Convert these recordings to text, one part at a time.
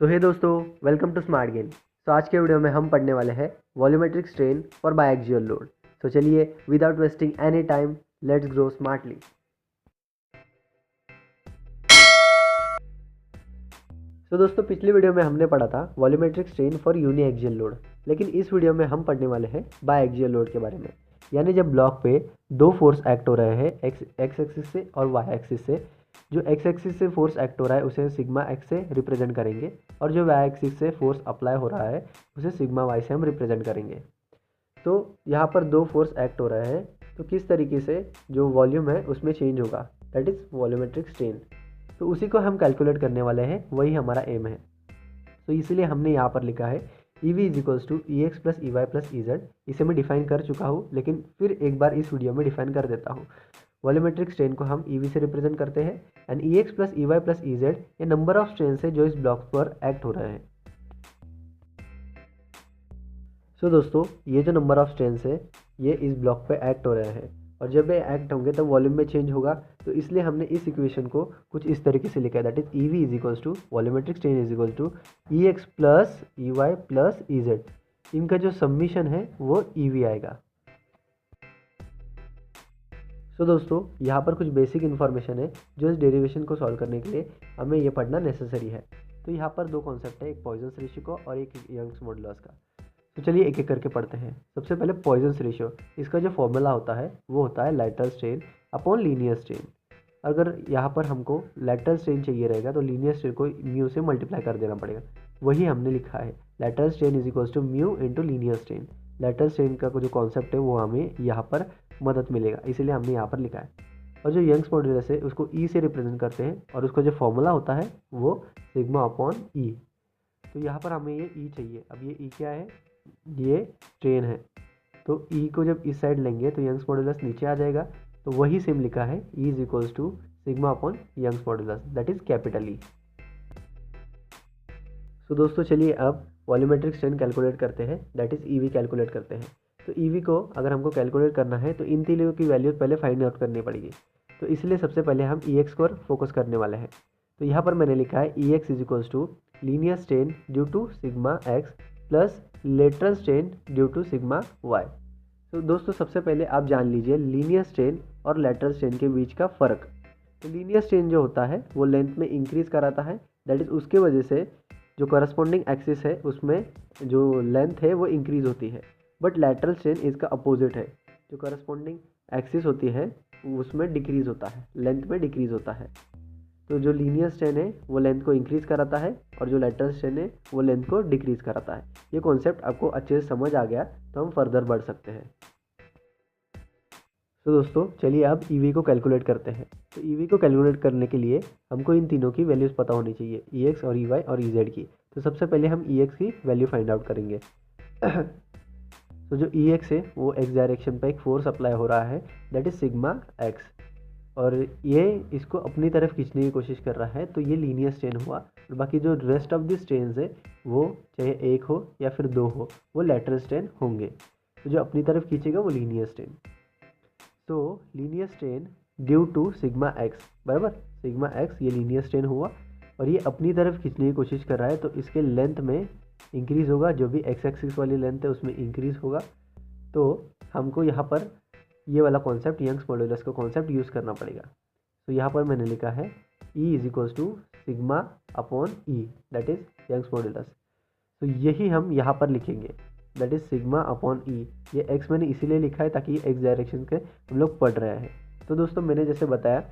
सो हे दोस्तों, welcome to smart game. आज के वीडियो में हम पढ़ने वाले हैं volumetric strain for biaxial load. चलिए without wasting any time let's grow smartly. दोस्तों, पिछले वीडियो में हमने पढ़ा था volumetric strain for uniaxial load, लेकिन इस वीडियो में हम पढ़ने वाले हैं बायएक्सियल लोड के बारे में। यानी जब ब्लॉक पे दो फोर्स एक्ट हो रहे हैं एक्स एक्सिस से और वाई एक्सिस से। जो एक्स एक्सिस से फोर्स एक्ट हो रहा है उसे सिग्मा एक्स से रिप्रेजेंट करेंगे, और जो वाई एक्सिस से फोर्स अप्लाई हो रहा है उसे सिग्मा वाई से हम रिप्रेजेंट करेंगे। तो यहाँ पर दो फोर्स एक्ट हो रहे हैं, तो किस तरीके से जो वॉल्यूम है उसमें चेंज होगा, दैट इज़ वॉल्यूमेट्रिक स्ट्रेन। तो उसी को हम कैलकुलेट करने वाले हैं, वही हमारा एम है। तो इसलिए हमने यहाँ पर लिखा है e v is equals to e x plus e y plus e z. इसे मैं डिफाइन कर चुका हूँ, लेकिन फिर एक बार इस वीडियो में डिफाइन कर देता हूँ। वॉल्यूमेट्रिक स्ट्रेन को हम ई वी से रिप्रेजेंट करते हैं, and e x plus e y plus e z ये नंबर ऑफ स्ट्रेन है जो इस ब्लॉक पर एक्ट हो रहे हैं। दोस्तों, ये जो नंबर ऑफ स्ट्रेन है ये इस ब्लॉक पे एक्ट हो रहे हैं, और जब ये एक्ट होंगे तब वॉल्यूम में चेंज होगा। तो इसलिए हमने इस इक्वेशन को कुछ इस तरीके से लिखा है, that is e v is equals to volumetric strain is equal to e x plus e y plus e z. इनका जो सबमिशन है वो ई वी आएगा। दोस्तों, यहाँ पर कुछ बेसिक इन्फॉर्मेशन है जो इस डेरिवेशन को सॉल्व करने के लिए हमें ये पढ़ना नेसेसरी है। तो यहाँ पर दो कॉन्सेप्ट है, एक पॉइजन्स रेशियो का और एक यंग्स मॉडुलस का। तो चलिए एक एक करके पढ़ते हैं। सबसे पहले पॉइजन्स रेशियो, इसका जो फॉर्मूला होता है वो होता है lateral strain upon linear strain. अगर यहाँ पर हमको लैटरल स्ट्रेन चाहिए रहेगा तो लीनियर स्ट्रेन को म्यू से मल्टीप्लाई कर देना पड़ेगा। वही हमने लिखा है, lateral strain is equals to mu into linear strain. Lateral strain का जो कॉन्सेप्ट है वो हमें यहाँ पर मदद मिलेगा, इसलिए हमने यहाँ पर लिखा है। और जो यंग्स मॉडुलस है उसको ई से रिप्रेजेंट करते हैं, और उसका जो फॉर्मूला होता है वो सिग्मा अपॉन ई। तो यहाँ पर हमें ये ई चाहिए। अब ये ई क्या है, ये स्ट्रेन है। तो ई को जब इस साइड लेंगे तो यंग्स मॉडुलस नीचे आ जाएगा। तो वही सेम लिखा है, e is equals to sigma upon Young's modulus, that is capital e. दोस्तों, चलिए अब वॉल्यूमेट्रिक स्ट्रेन कैलकुलेट करते हैं, that is e v calculate करते हैं। तो ई वी को अगर हमको कैलकुलेट करना है तो इन तीनों की वैल्यू पहले फाइंड आउट करनी पड़ेगी। तो इसलिए सबसे पहले हम ई एक्स पर फोकस करने वाले हैं। तो यहाँ पर मैंने लिखा है e x is equals to linear strain due to sigma x plus lateral strain due to sigma y. तो दोस्तों, सबसे पहले आप जान लीजिए लीनियर स्ट्रेन और लेटरल स्ट्रेन के बीच का फ़र्क। तो लीनियर स्ट्रेन जो होता है वो लेंथ में इंक्रीज़ कराता है, दैट इज़ उसके वजह से जो करस्पॉन्डिंग एक्सिस है उसमें जो लेंथ है वो इंक्रीज़ होती है। बट लैटरल स्ट्रेन इसका अपोजिट है, जो करस्पॉन्डिंग एक्सिस होती है उसमें डिक्रीज़ होता है, लेंथ में डिक्रीज़ होता है। तो जो लीनियर स्ट्रेन है वो लेंथ को इंक्रीज़ कराता है, और जो लेटरल स्ट्रेन है वो लेंथ को डिक्रीज़ कराता है। ये कॉन्सेप्ट आपको अच्छे से समझ आ गया तो हम फर्दर बढ़ सकते हैं। तो दोस्तों, चलिए अब ई वी को कैलकुलेट करते हैं। तो ई वी को कैलकुलेट करने के लिए हमको इन तीनों की वैल्यूज़ पता होनी चाहिए, ई एक्स और ई वाई और ई जेड की। तो सबसे पहले हम ई एक्स की वैल्यू फाइंड आउट करेंगे। तो जो ई एक्स है वो एक्स डायरेक्शन पर एक फोर्स अप्लाई हो रहा है, दैट इज सिग्मा एक्स, और ये इसको अपनी तरफ खींचने की कोशिश कर रहा है, तो ये लीनियर स्ट्रेन हुआ। और बाकी जो रेस्ट ऑफ द स्ट्रेन्स है वो चाहे एक हो या फिर दो हो, वो लेटरल स्ट्रेन होंगे। तो जो अपनी तरफ खींचेगा वो लीनियर स्ट्रेन। तो linear strain due to sigma x बराबर सिग्मा एक्स, ये लीनियर स्ट्रेन हुआ और ये अपनी तरफ खींचने की कोशिश कर रहा है, तो इसके लेंथ में इंक्रीज़ होगा, जो भी एक्स एक्सिस वाली लेंथ है उसमें इंक्रीज़ होगा। तो हमको यहाँ पर ये वाला कॉन्सेप्ट यंग्स मॉडुलस का कॉन्सेप्ट यूज़ करना पड़ेगा। तो यहाँ पर मैंने लिखा है e is equals to sigma upon e, that is Young's modulus. तो यही हम यहाँ पर लिखेंगे, that is sigma upon e. ये एक्स मैंने इसीलिए लिखा है ताकि एक्स डायरेक्शन के हम लोग पढ़ रहे हैं। तो दोस्तों, मैंने जैसे बताया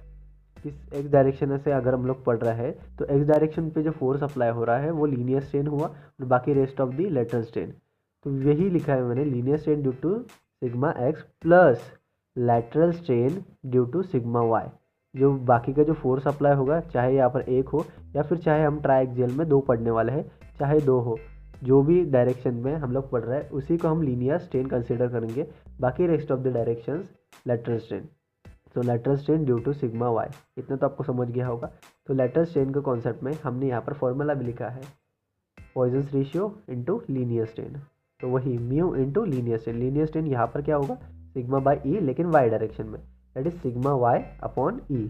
इस एक्स डायरेक्शन से अगर हम लोग पढ़ रहे हैं तो एक्स डायरेक्शन पे जो फोर्स अप्लाई हो रहा है वो लीनियर स्ट्रेन हुआ, और बाकी rest of the lateral strain. तो यही लिखा है मैंने, linear strain due to sigma x plus lateral strain due to sigma y. जो बाकी का जो फोर्स अप्लाई होगा, चाहे यहाँ पर एक हो या फिर चाहे हम ट्राइएक्सियल में दो पढ़ने वाले हैं, चाहे दो हो, जो भी डायरेक्शन में हम लोग पढ़ रहे हैं उसी को हम लीनियर स्ट्रेन कंसीडर करेंगे। बाकी rest of the directions lateral strain. तो lateral strain due to sigma y, इतना तो आपको समझ गया होगा। तो लेटरल स्ट्रेन के कॉन्सेप्ट में हमने यहाँ पर फॉर्मूला भी लिखा है, Poisson's ratio into linear strain. तो वही mu into linear strain. Linear strain यहाँ पर क्या होगा, सिग्मा बाई ई, लेकिन वाई डायरेक्शन में, that is sigma y upon e.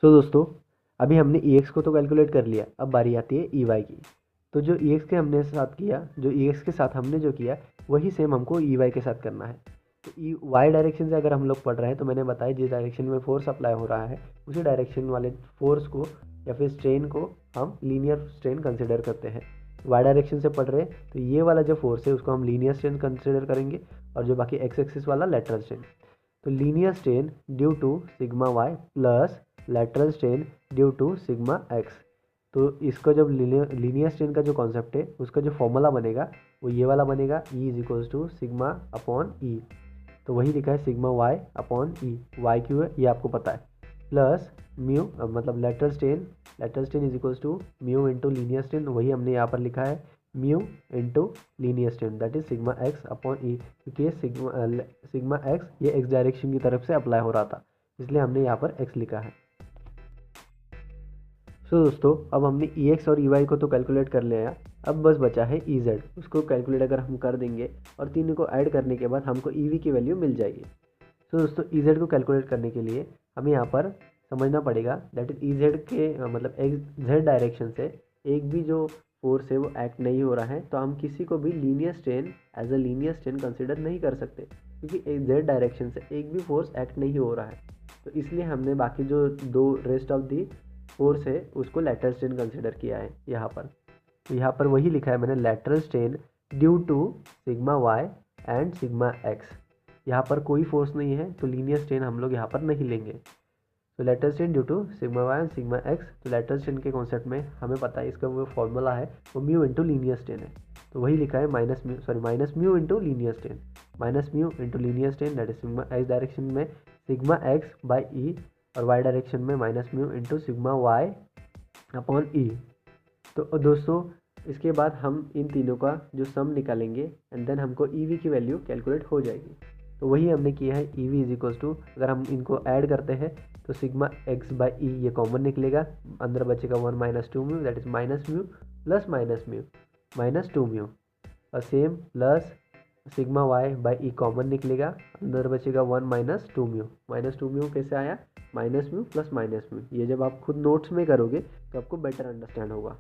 So दोस्तों, अभी हमने ई एक्स को तो कैलकुलेट कर लिया, अब बारी आती है ई वाई की। तो जो ई एक्स के हमने साथ किया, जो ई एक्स के साथ हमने जो किया वही सेम हमको ई वाई के साथ करना है। तो ई वाई डायरेक्शन से अगर हम लोग पढ़ रहे हैं तो मैंने बताया जिस डायरेक्शन में फोर्स अप्लाई हो रहा है उसी डायरेक्शन वाले फोर्स को या फिर स्ट्रेन को हम लीनियर स्ट्रेन कंसिडर करते हैं। वाई डायरेक्शन से पढ़ रहे हैं तो ये वाला जो फोर्स है उसको हम लीनियर स्ट्रेन कंसिडर करेंगे, और जो बाकी एक्स एक्सिस वाला लेटरल स्ट्रेन। तो linear strain due to sigma y plus lateral strain due to sigma x. तो इसका जब लीनियर स्ट्रेन का जो कॉन्सेप्ट है उसका जो फॉर्मूला बनेगा वो ये वाला बनेगा, E is equals to sigma upon e. तो वही लिखा है sigma y upon e, y क्यू है ये आपको पता है, प्लस म्यू मतलब lateral strain is equals to mu into linear strain, वही हमने यहाँ पर लिखा है mu into linear strain that is sigma x upon e. क्योंकि ये सिग्मा एक्स ये एक्स डायरेक्शन की तरफ से अप्लाई हो रहा था, इसलिए हमने यहाँ पर एक्स लिखा है। सो दोस्तों, अब हमने ई एक्स और ई वाई को तो कैलकुलेट कर लिया, अब बस बचा है ई जेड। उसको कैलकुलेट अगर हम कर देंगे और तीनों को ऐड करने के बाद हमको ई वी की वैल्यू मिल जाएगी। सो दोस्तों, ई जेड को कैलकुलेट करने के लिए हमें यहाँ पर समझना पड़ेगा दैट इज ई जेड के मतलब एक्स जेड डायरेक्शन से एक भी जो फोर्स है वो एक्ट नहीं हो रहा है, तो हम किसी को भी linear strain as a linear strain consider नहीं कर सकते, क्योंकि जेड डायरेक्शन से एक भी फोर्स एक्ट नहीं हो रहा है। तो इसलिए हमने बाकी जो दो रेस्ट ऑफ दी फोर्स है उसको लेटरल स्ट्रेन कंसिडर किया है यहाँ पर। तो यहाँ पर वही लिखा है मैंने, lateral strain due to sigma y and sigma x. यहाँ पर कोई फोर्स नहीं है तो लीनियर स्ट्रेन हम लोग यहाँ पर नहीं लेंगे। तो lateral strain due to sigma y and sigma x, तो लेटरल स्ट्रेन के कॉन्सेप्ट में हमें पता है इसका वो फॉर्मूला है वो म्यू इंटू लीनियर स्ट्रेन है। तो वही लिखा है minus mu into linear strain, minus mu into linear strain that is sigma x direction में सिग्मा एक्स बाई ई, और वाई डायरेक्शन में minus mu into sigma y upon e. तो दोस्तों, इसके बाद हम इन तीनों का जो सम निकालेंगे एंड देन हमको ई वी की वैल्यू कैलकुलेट हो जाएगी। तो वही हमने किया है, e v is equals to, अगर हम इनको ऐड करते हैं तो सिग्मा एक्स बाई ई ये कॉमन निकलेगा, अंदर बचेगा 1 minus two mu that is minus mu plus mu minus two mu, और same plus sigma y by e common निकलेगा, अंदर बचेगा 1 माइनस टू म्यू कैसे आया, minus mu plus minus mu. ये जब आप खुद नोट्स में करोगे तो आपको बेटर अंडरस्टैंड होगा।